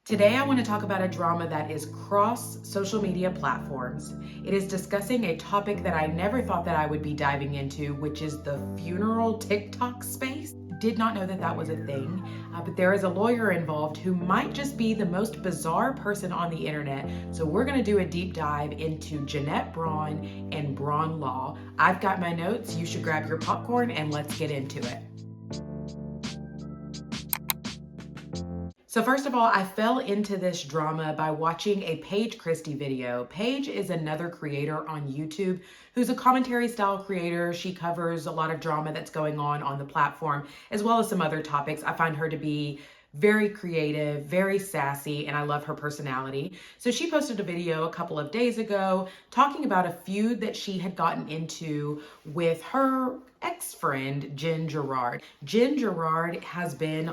Today, I want to talk about a drama that is cross social media platforms. It is discussing a topic that I never thought that I would be diving into, which is the funeral TikTok space. Did not know that that was a thing, but there is a lawyer involved who might just be the most bizarre person on the internet. So we're going to do a deep dive into Jeanette Braun and Braun Law. I've got my notes. You should grab your popcorn and let's get into it. So first of all, I fell into this drama by watching a Paige Christie video. Paige is another creator on YouTube who's a commentary style creator. She covers a lot of drama that's going on the platform, as well as some other topics. I find her to be very creative, very sassy, and I love her personality. So she posted a video a couple of days ago talking about a feud that she had gotten into with her ex-friend, Jen Gerard. Jen Gerard has been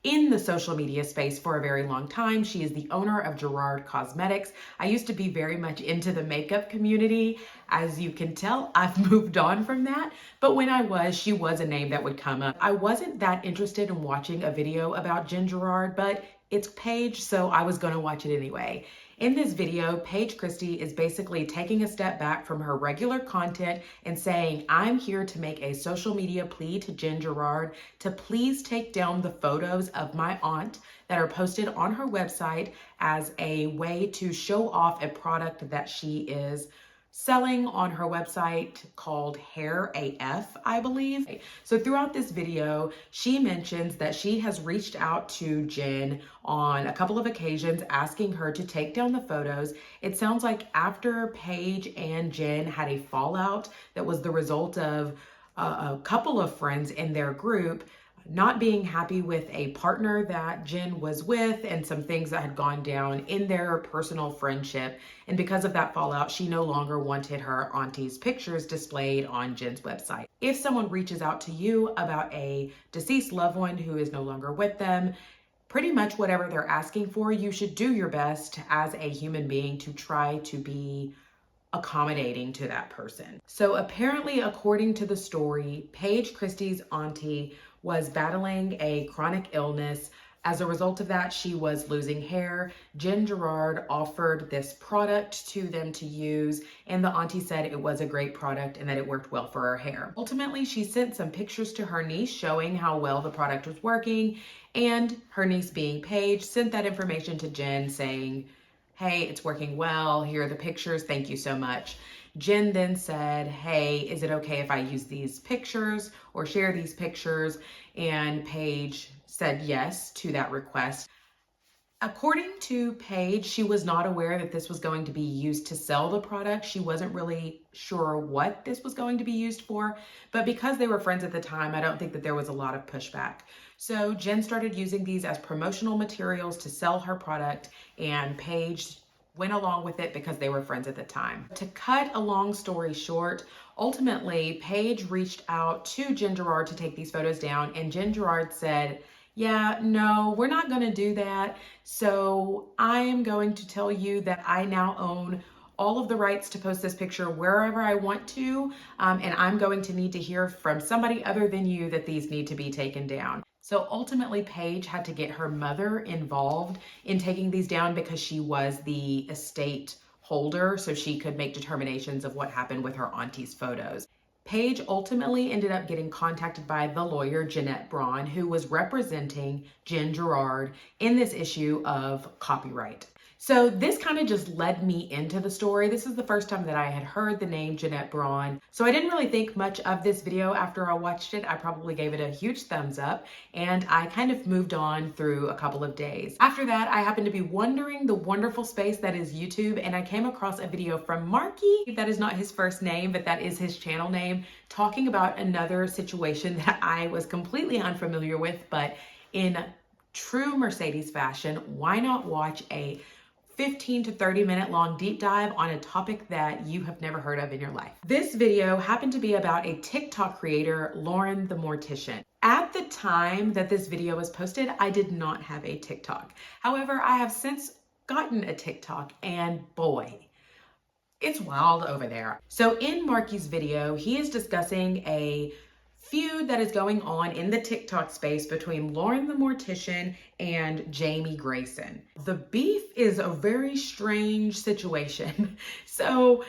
in the social media space for a very long time. She is the owner of Gerard Cosmetics. I used to be very much into the makeup community. As you can tell, I've moved on from that. But when I was, she was a name that would come up. I wasn't that interested in watching a video about Jen Gerard, but it's Paige, so I was gonna watch it anyway. In this video, Paige Christie is basically taking a step back from her regular content and saying, I'm here to make a social media plea to Jen Gerard to please take down the photos of my aunt that are posted on her website as a way to show off a product that she is selling on her website called Hair AF, I believe. So throughout this video, she mentions that she has reached out to Jen on a couple of occasions asking her to take down the photos. It sounds like after Paige and Jen had a fallout that was the result of a couple of friends in their group not being happy with a partner that Jen was with and some things that had gone down in their personal friendship. And because of that fallout, she no longer wanted her auntie's pictures displayed on Jen's website. If someone reaches out to you about a deceased loved one who is no longer with them, pretty much whatever they're asking for, you should do your best as a human being to try to be accommodating to that person. So apparently, according to the story, Paige Christie's auntie was battling a chronic illness. As a result of that, she was losing hair. Jen Gerard offered this product to them to use, and the auntie said it was a great product and that it worked well for her hair. Ultimately, she sent some pictures to her niece showing how well the product was working, and her niece, being Paige, sent that information to Jen saying, hey, it's working well. Here are the pictures. Thank you so much. Jen then said, hey, is it okay if I use these pictures or share these pictures? And Paige said yes to that request. According to Paige, she was not aware that this was going to be used to sell the product. She wasn't really sure what this was going to be used for, but because they were friends at the time, I don't think that there was a lot of pushback. So Jen started using these as promotional materials to sell her product, and Paige went along with it because they were friends at the time. To cut a long story short, ultimately, Paige reached out to Jen Gerard to take these photos down, and Jen Gerard said, yeah, no, we're not going to do that. So I am going to tell you that I now own all of the rights to post this picture wherever I want to, and I'm going to need to hear from somebody other than you that these need to be taken down. So ultimately, Paige had to get her mother involved in taking these down because she was the estate holder, so she could make determinations of what happened with her auntie's photos. Paige ultimately ended up getting contacted by the lawyer, Jeanette Braun, who was representing Jen Gerard in this issue of copyright. So this kind of just led me into the story. This is the first time that I had heard the name Jeanette Braun. So I didn't really think much of this video after I watched it. I probably gave it a huge thumbs up, and I kind of moved on through a couple of days. After that, I happened to be wandering the wonderful space that is YouTube, and I came across a video from Marky. That is not his first name, but that is his channel name, talking about another situation that I was completely unfamiliar with, but in true Mercedes fashion, why not watch a 15 to 30 minute long deep dive on a topic that you have never heard of in your life. This video happened to be about a TikTok creator, Lauren the Mortician. At the time that this video was posted, I did not have a TikTok. However, I have since gotten a TikTok, and boy, it's wild over there. So in Marky's video, he is discussing a feud that is going on in the TikTok space between Lauren the Mortician and Jamie Grayson. The beef is a very strange situation. So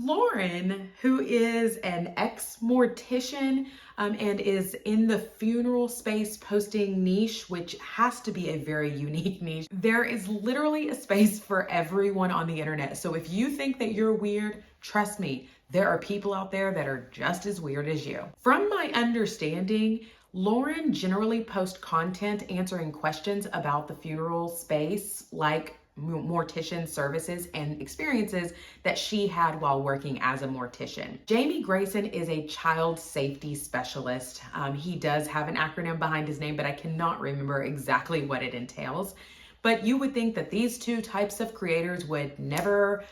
Lauren, who is an ex-mortician and is in the funeral space posting niche, which has to be a very unique niche. There is literally a space for everyone on the internet. So if you think that you're weird, trust me, there are people out there that are just as weird as you. From my understanding, Lauren generally posts content answering questions about the funeral space, like mortician services and experiences that she had while working as a mortician. Jamie Grayson is a child safety specialist. He does have an acronym behind his name, but I cannot remember exactly what it entails. But you would think that these two types of creators would never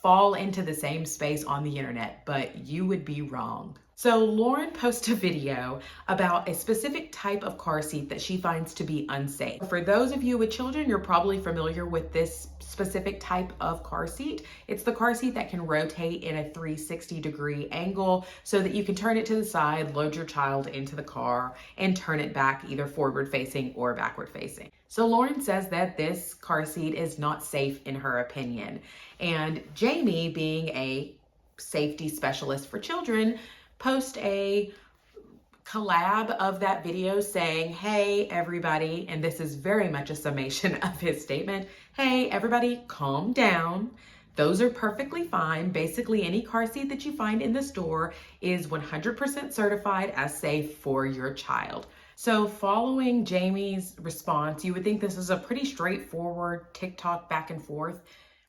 fall into the same space on the internet, but you would be wrong. So Lauren posted a video about a specific type of car seat that she finds to be unsafe. For those of you with children, you're probably familiar with this specific type of car seat. It's the car seat that can rotate in a 360-degree angle so that you can turn it to the side, load your child into the car, and turn it back either forward-facing or backward-facing. So Lauren says that this car seat is not safe in her opinion. And Jamie, being a safety specialist for children, post a collab of that video saying, hey, everybody, and this is very much a summation of his statement. Hey, everybody, calm down. Those are perfectly fine. Basically, any car seat that you find in the store is 100% certified as safe for your child. So following Jamie's response, you would think this is a pretty straightforward TikTok back and forth.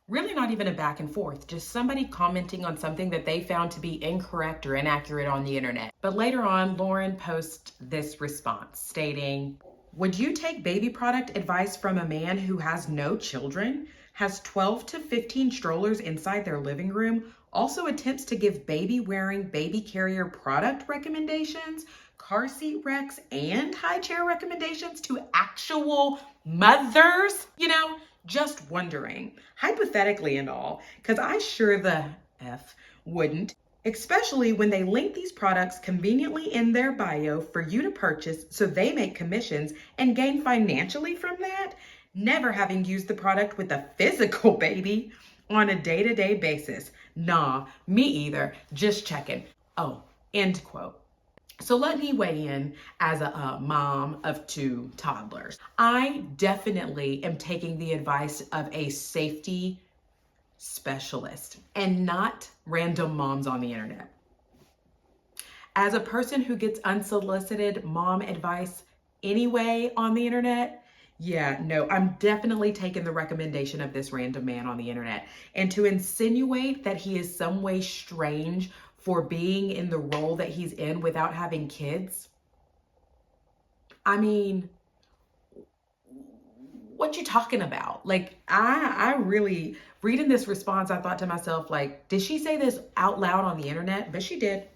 Really not even a back and forth, just somebody commenting on something that they found to be incorrect or inaccurate on the internet. But later on, Lauren posts this response stating, would you take baby product advice from a man who has no children, has 12 to 15 strollers inside their living room, also attempts to give baby wearing baby carrier product recommendations, car seat recs, and high chair recommendations to actual mothers? You know, just wondering, hypothetically and all, because I sure the F wouldn't, especially when they link these products conveniently in their bio for you to purchase so they make commissions and gain financially from that, never having used the product with a physical baby on a day-to-day basis. Nah, me either, just checking. Oh, end quote. So let me weigh in as a mom of 2 toddlers. I definitely am taking the advice of a safety specialist and not random moms on the internet. As a person who gets unsolicited mom advice anyway on the internet, yeah, no, I'm definitely taking the recommendation of this random man on the internet. And to insinuate that he is some way strange for being in the role that he's in without having kids, I mean, what you talking about? Like, I really, reading this response, I thought to myself, like, did she say this out loud on the internet? But she did.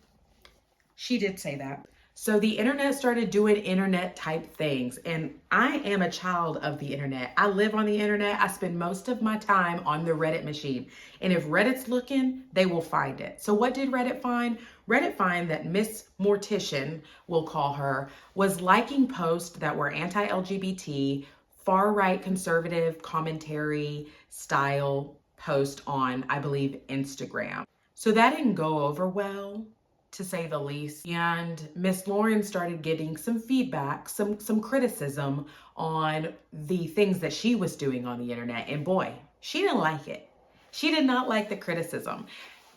She did say that. So the internet started doing internet type things, and I am a child of the internet. I live on the internet. I spend most of my time on the Reddit machine. And if Reddit's looking, they will find it. So what did Reddit find? Reddit find that Miss Mortician, we'll call her, was liking posts that were anti-LGBT, far-right conservative commentary style post on, I believe, Instagram. So that didn't go over well, to say the least. And Miss Lauren started getting some feedback, some criticism on the things that she was doing on the internet. And boy, she didn't like it. She did not like the criticism.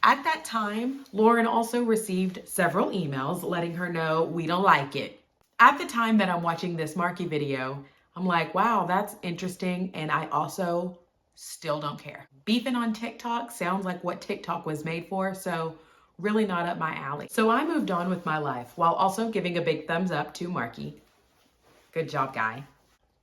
At that time, Lauren also received several emails letting her know we don't like it. At the time that I'm watching this Marky video, I'm like, wow, that's interesting. And I also still don't care. Beefing on TikTok sounds like what TikTok was made for. So really not up my alley. So I moved on with my life while also giving a big thumbs up to Marky. Good job, guy.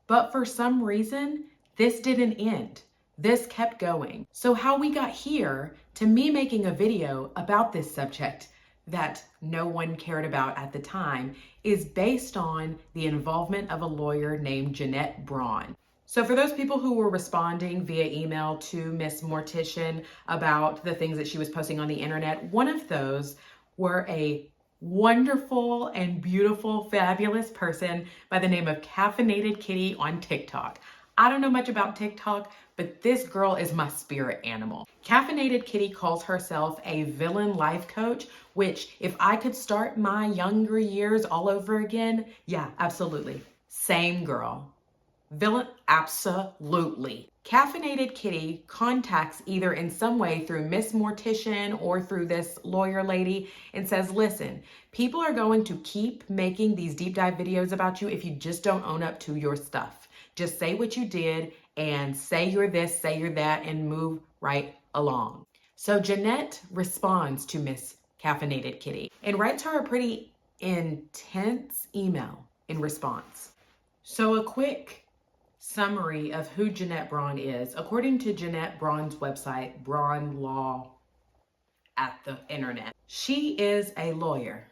But for some reason, this didn't end. This kept going. So how we got here to me making a video about this subject that no one cared about at the time is based on the involvement of a lawyer named Jeanette Braun. So for those people who were responding via email to Miss Mortician about the things that she was posting on the internet, one of those were a wonderful and beautiful, fabulous person by the name of Caffeinated Kitty on TikTok. I don't know much about TikTok, but this girl is my spirit animal. Caffeinated Kitty calls herself a villain life coach, which if I could start my younger years all over again, yeah, absolutely. Same girl. Villain, absolutely. Caffeinated Kitty contacts either in some way through Miss Mortician or through this lawyer lady and says, listen, people are going to keep making these deep dive videos about you if you just don't own up to your stuff. Just say what you did and say you're this, say you're that, and move right along. So Jeanette responds to Miss Caffeinated Kitty and writes her a pretty intense email in response. So a quick summary of who Jeanette Braun is. According to Jeanette Braun's website, Braun Law at the internet, she is a lawyer.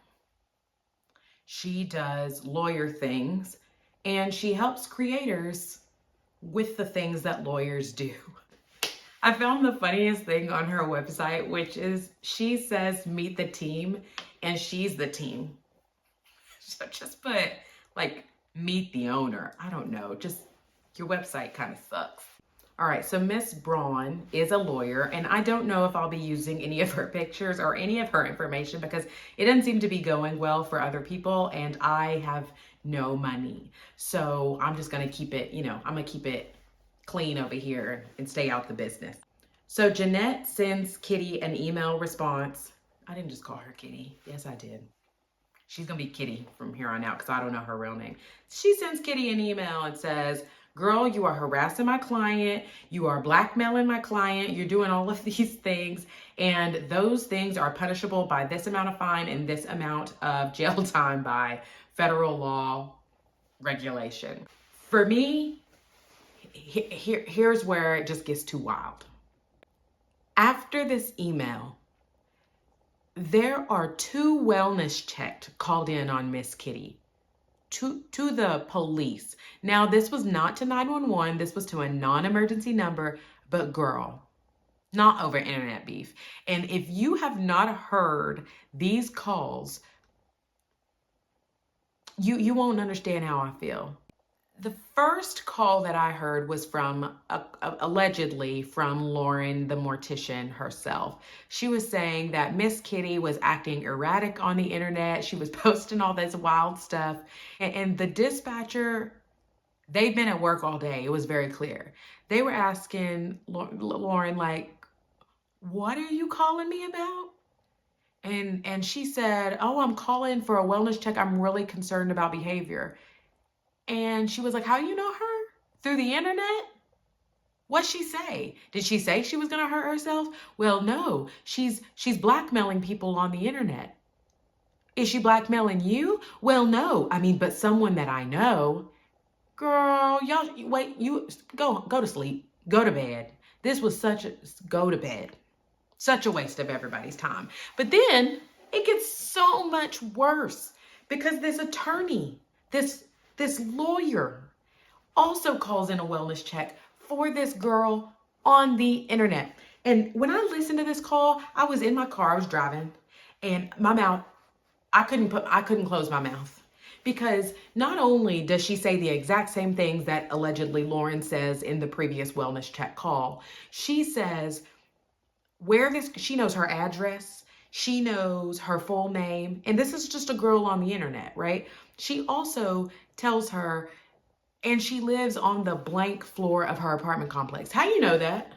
She does lawyer things and she helps creators with the things that lawyers do. I found the funniest thing on her website, which is she says meet the team and she's the team. So just put like meet the owner. I don't know, just your website kind of sucks. All right, so Miss Braun is a lawyer, and I don't know if I'll be using any of her pictures or any of her information because it doesn't seem to be going well for other people, and I have no money. So I'm just gonna keep it, I'm gonna keep it clean over here and stay out the business. So Jeanette sends Kitty an email response. I didn't just call her Kitty. Yes, I did. She's gonna be Kitty from here on out because I don't know her real name. She sends Kitty an email and says, girl, you are harassing my client. You are blackmailing my client. You're doing all of these things. And those things are punishable by this amount of fine and this amount of jail time by federal law regulation. For me, here's where it just gets too wild. After this email, there are 2 wellness checks called in on Miss Kitty. To the police. Now, this was not to 911. This was to a non-emergency number, but girl, not over internet beef. And if you have not heard these calls, you won't understand how I feel. The first call that I heard was from, allegedly from Lauren, the mortician herself. She was saying that Miss Kitty was acting erratic on the internet. She was posting all this wild stuff. And the dispatcher, they'd been at work all day. It was very clear. They were asking Lauren, like, what are you calling me about? And she said, oh, I'm calling for a wellness check. I'm really concerned about behavior. And she was like, how do you know her? Through the internet? What'd she say? Did she say she was gonna hurt herself? Well, no, she's blackmailing people on the internet. Is she blackmailing you? Well, no, but someone that I know. Girl, y'all, wait, you go to sleep, go to bed. This was go to bed. Such a waste of everybody's time. But then it gets so much worse because this attorney, this lawyer also calls in a wellness check for this girl on the internet. And when I listened to this call, I was in my car, I was driving, and my mouth, I couldn't close my mouth. Because not only does she say the exact same things that allegedly Lauren says in the previous wellness check call, she says she knows her address, she knows her full name, and this is just a girl on the internet, right? She also tells her, and she lives on the blank floor of her apartment complex. How do you know that?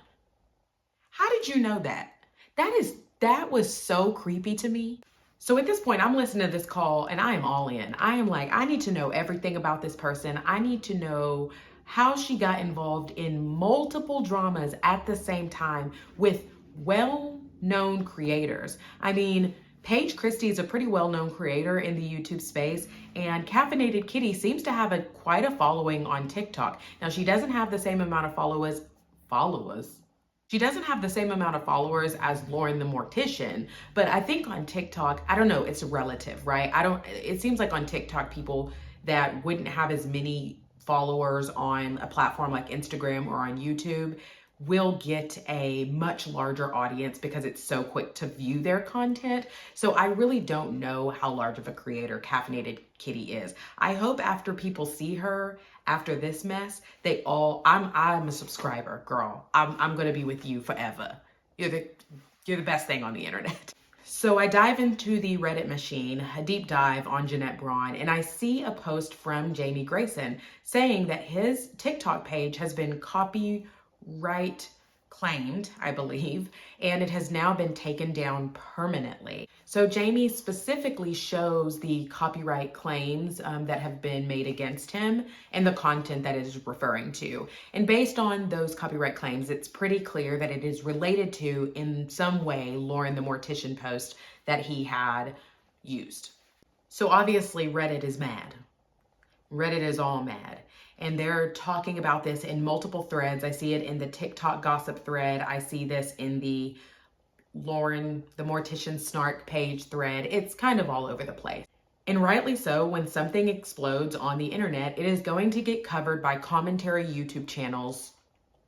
How did you know that? That was so creepy to me. So at this point, I'm listening to this call and I am all in. I am like, I need to know everything about this person. I need to know how she got involved in multiple dramas at the same time with well-known creators. Paige Christie is a pretty well-known creator in the YouTube space, and Caffeinated Kitty seems to have quite a following on TikTok. Now, she doesn't have the same amount of followers. She doesn't have the same amount of followers as Lauren the Mortician, but I think on TikTok, I don't know, it's relative, right? It seems like on TikTok, people that wouldn't have as many followers on a platform like Instagram or on YouTube will get a much larger audience because it's so quick to view their content. So I really don't know how large of a creator Caffeinated Kitty is. I hope after people see her after this mess, I'm a subscriber, girl. I'm gonna be with you forever. You're the best thing on the internet. So I dive into the Reddit machine, a deep dive on Jeanette Braun, and I see a post from Jamie Grayson saying that his TikTok page has been copyright claimed, I believe, and it has now been taken down permanently. So Jamie specifically shows the copyright claims that have been made against him and the content that it is referring to. And based on those copyright claims, it's pretty clear that it is related to, in some way, Lauren the Mortician post that he had used. So obviously Reddit is mad. Reddit is all mad. And they're talking about this in multiple threads. I see it in the TikTok gossip thread. I see this in the Lauren the Mortician Snark page thread. It's kind of all over the place. And rightly so, when something explodes on the internet, it is going to get covered by commentary YouTube channels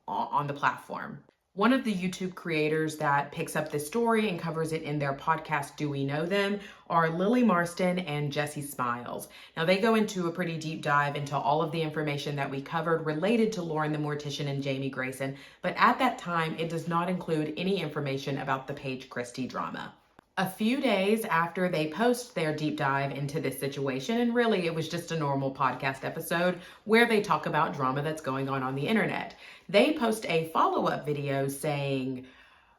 on the platform. One of the YouTube creators that picks up this story and covers it in their podcast, Do We Know Them, are Lily Marston and Jessie Smiles. Now, they go into a pretty deep dive into all of the information that we covered related to Lauren the Mortician and Jamie Grayson, but at that time, it does not include any information about the Paige Christie drama. A few days after they post their deep dive into this situation, and really it was just a normal podcast episode where they talk about drama that's going on the internet, they post a follow-up video saying,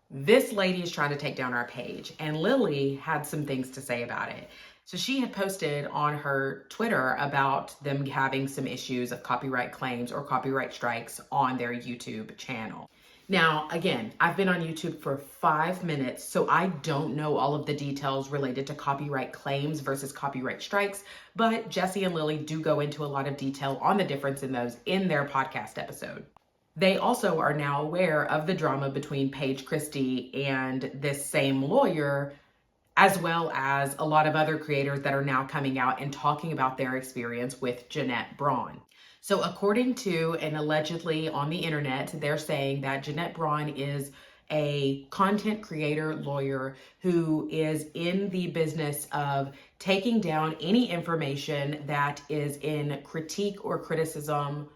this lady is trying to take down our page, and Lily had some things to say about it. So she had posted on her Twitter about them having some issues of copyright claims or copyright strikes on their YouTube channel. Now, again, I've been on YouTube for 5 minutes, so I don't know all of the details related to copyright claims versus copyright strikes, but Jessie and Lily do go into a lot of detail on the difference in those in their podcast episode. They also are now aware of the drama between Paige Christie and this same lawyer, as well as a lot of other creators that are now coming out and talking about their experience with Jeanette Braun. So according to, and allegedly on the internet, they're saying that Jeanette Braun is a content creator lawyer who is in the business of taking down any information that is in critique or criticism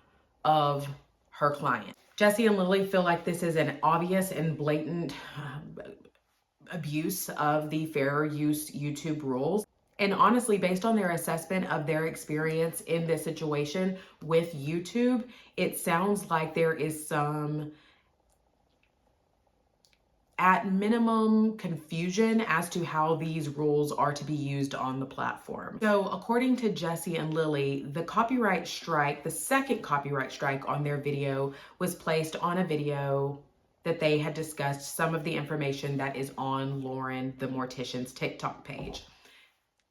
of her client. Jessie and Lily feel like this is an obvious and blatant abuse of the fair use YouTube rules. And honestly, based on their assessment of their experience in this situation with YouTube, it sounds like there is some, at minimum, confusion as to how these rules are to be used on the platform. So according to Jessie and Lily, the copyright strike, the second copyright strike on their video, was placed on a video that they had discussed some of the information that is on Lauren the Mortician's TikTok page.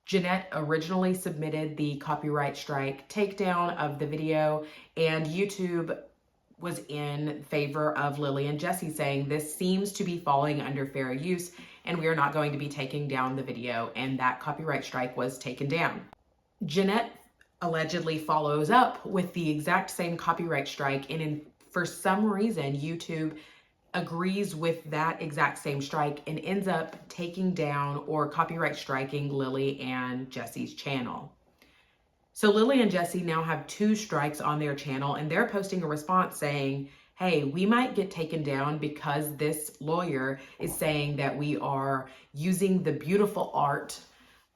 Jeanette originally submitted the copyright strike takedown of the video, and YouTube was in favor of Lily and Jessie, saying this seems to be falling under fair use and we are not going to be taking down the video, and that copyright strike was taken down. Jeanette allegedly follows up with the exact same copyright strike, and for some reason YouTube agrees with that exact same strike and ends up taking down or copyright striking Lily and Jessie's channel. So Lily and Jessie now have 2 strikes on their channel, and they're posting a response saying, hey, we might get taken down because this lawyer is saying that we are using the beautiful art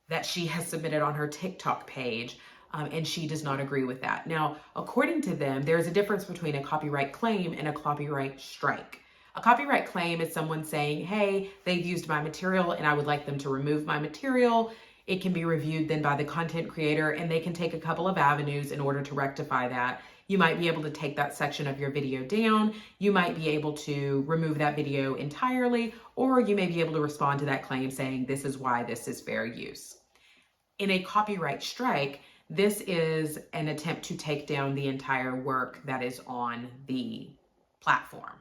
that she has submitted on her TikTok page, and she does not agree with that. Now, according to them, there's a difference between a copyright claim and a copyright strike. A copyright claim is someone saying, hey, they've used my material and I would like them to remove my material. It can be reviewed then by the content creator, and they can take a couple of avenues in order to rectify that. You might be able to take that section of your video down. You might be able to remove that video entirely, or you may be able to respond to that claim saying, this is why this is fair use. In a copyright strike, this is an attempt to take down the entire work that is on the platform.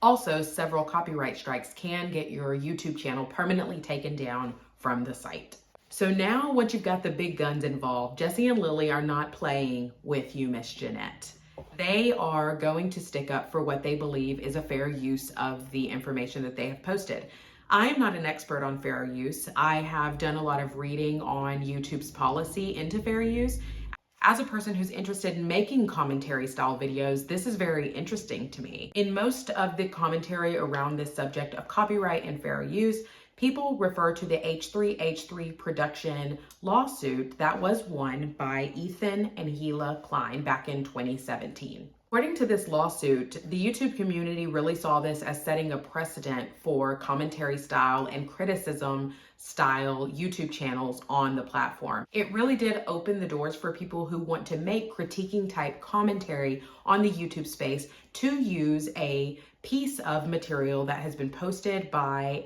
Also, several copyright strikes can get your YouTube channel permanently taken down from the site. So now once you've got the big guns involved, Jessie and Lily are not playing with you, Miss Jeanette. They are going to stick up for what they believe is a fair use of the information that they have posted. I am not an expert on fair use. I have done a lot of reading on YouTube's policy into fair use. As a person who's interested in making commentary style videos, this is very interesting to me. In most of the commentary around this subject of copyright and fair use, people refer to the H3H3 production lawsuit that was won by Ethan and Gila Klein back in 2017. According to this lawsuit, the YouTube community really saw this as setting a precedent for commentary style and criticism style YouTube channels on the platform. It really did open the doors for people who want to make critiquing type commentary on the YouTube space to use a piece of material that has been posted by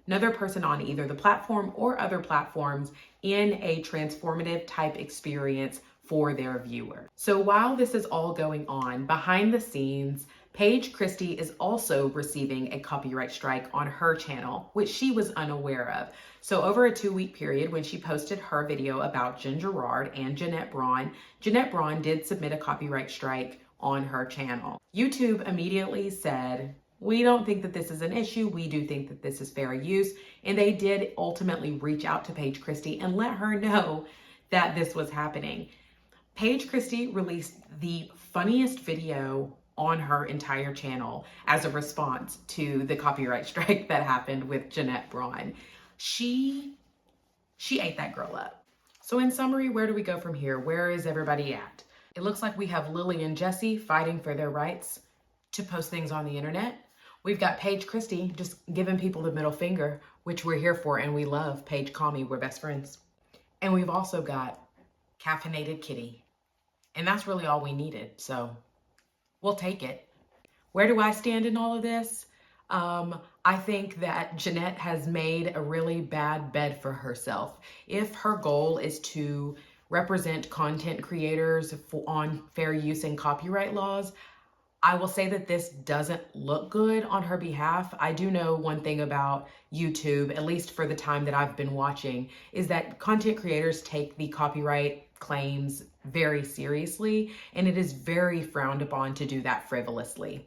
another person on either the platform or other platforms in a transformative type experience for their viewer. So while this is all going on, behind the scenes, Paige Christie is also receiving a copyright strike on her channel, which she was unaware of. So over a 2-week period, when she posted her video about Jen Gerard and Jeanette Braun did submit a copyright strike on her channel. YouTube immediately said, we don't think that this is an issue. We do think that this is fair use. And they did ultimately reach out to Paige Christie and let her know that this was happening. Paige Christie released the funniest video on her entire channel as a response to the copyright strike that happened with Jeanette Braun. She ate that girl up. So in summary, where do we go from here? Where is everybody at? It looks like we have Lily and Jesse fighting for their rights to post things on the internet. We've got Paige Christie just giving people the middle finger, which we're here for and we love. Paige, call me, we're best friends. And we've also got Caffeinated Kitty. And that's really all we needed, so we'll take it. Where do I stand in all of this? I think that Jeanette has made a really bad bed for herself. If her goal is to represent content creators on fair use and copyright laws, I will say that this doesn't look good on her behalf. I do know one thing about YouTube, at least for the time that I've been watching, is that content creators take the copyright claims very seriously, and it is very frowned upon to do that frivolously.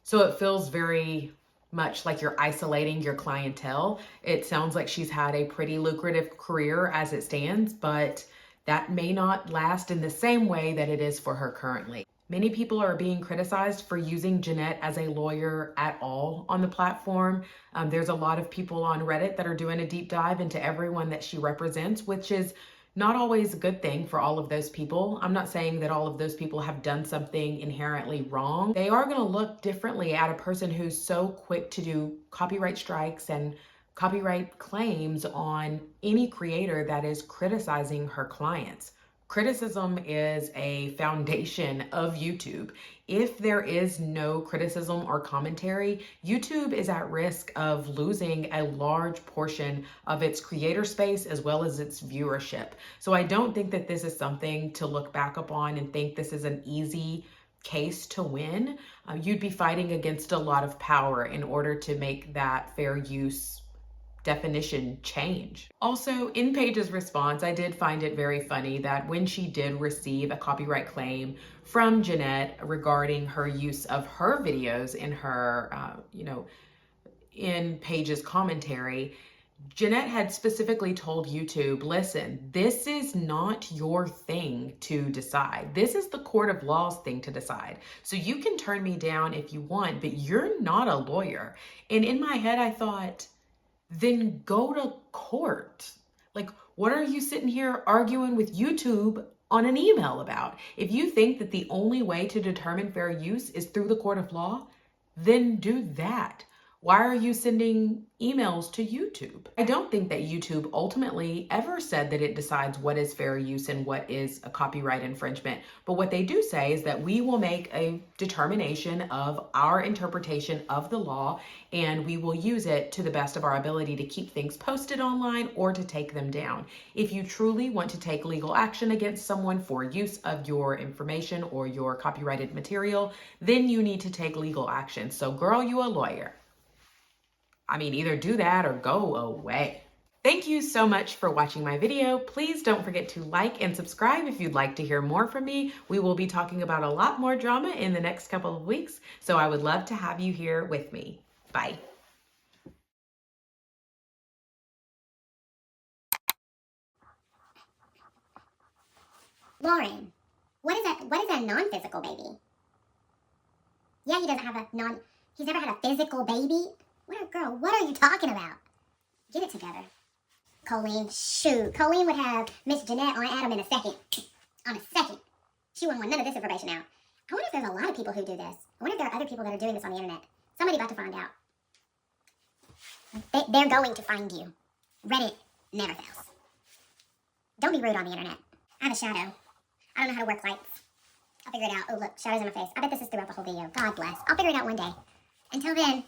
So it feels very much like you're isolating your clientele. It sounds like she's had a pretty lucrative career as it stands, but that may not last in the same way that it is for her currently. Many people are being criticized for using Jeanette as a lawyer at all on the platform. There's a lot of people on Reddit that are doing a deep dive into everyone that she represents, which is not always a good thing for all of those people. I'm not saying that all of those people have done something inherently wrong. They are going to look differently at a person who's so quick to do copyright strikes and copyright claims on any creator that is criticizing her clients. Criticism is a foundation of YouTube. If there is no criticism or commentary, YouTube is at risk of losing a large portion of its creator space as well as its viewership. So I don't think that this is something to look back upon and think this is an easy case to win. You'd be fighting against a lot of power in order to make that fair use definition change. Also, in Paige's response, I did find it very funny that when she did receive a copyright claim from Jeanette regarding her use of her videos in her, in Paige's commentary, Jeanette had specifically told YouTube, listen, this is not your thing to decide. This is the court of law's thing to decide. So you can turn me down if you want, but you're not a lawyer. And in my head, I thought, then go to court. Like, what are you sitting here arguing with YouTube on an email about? If you think that the only way to determine fair use is through the court of law, then do that. Why are you sending emails to YouTube? I don't think that YouTube ultimately ever said that it decides what is fair use and what is a copyright infringement. But what they do say is that we will make a determination of our interpretation of the law, and we will use it to the best of our ability to keep things posted online or to take them down. If you truly want to take legal action against someone for use of your information or your copyrighted material, then you need to take legal action. So girl, you a lawyer. I mean, either do that or go away. Thank you so much for watching my video. Please don't forget to like and subscribe if you'd like to hear more from me. We will be talking about a lot more drama in the next couple of weeks, so I would love to have you here with me. Bye. Lauren, what is a non-physical baby? Yeah, he doesn't have he's never had a physical baby? Girl, what are you talking about? Get it together. Colleen, shoot. Colleen would have Miss Jeanette on Adam in a second. On a second. She wouldn't want none of this information out. I wonder if there's a lot of people who do this. I wonder if there are other people that are doing this on the internet. Somebody about to find out. They're going to find you. Reddit never fails. Don't be rude on the internet. I have a shadow. I don't know how to work lights. I'll figure it out. Oh, look, shadow's in my face. I bet this is throughout the whole video. God bless. I'll figure it out one day. Until then,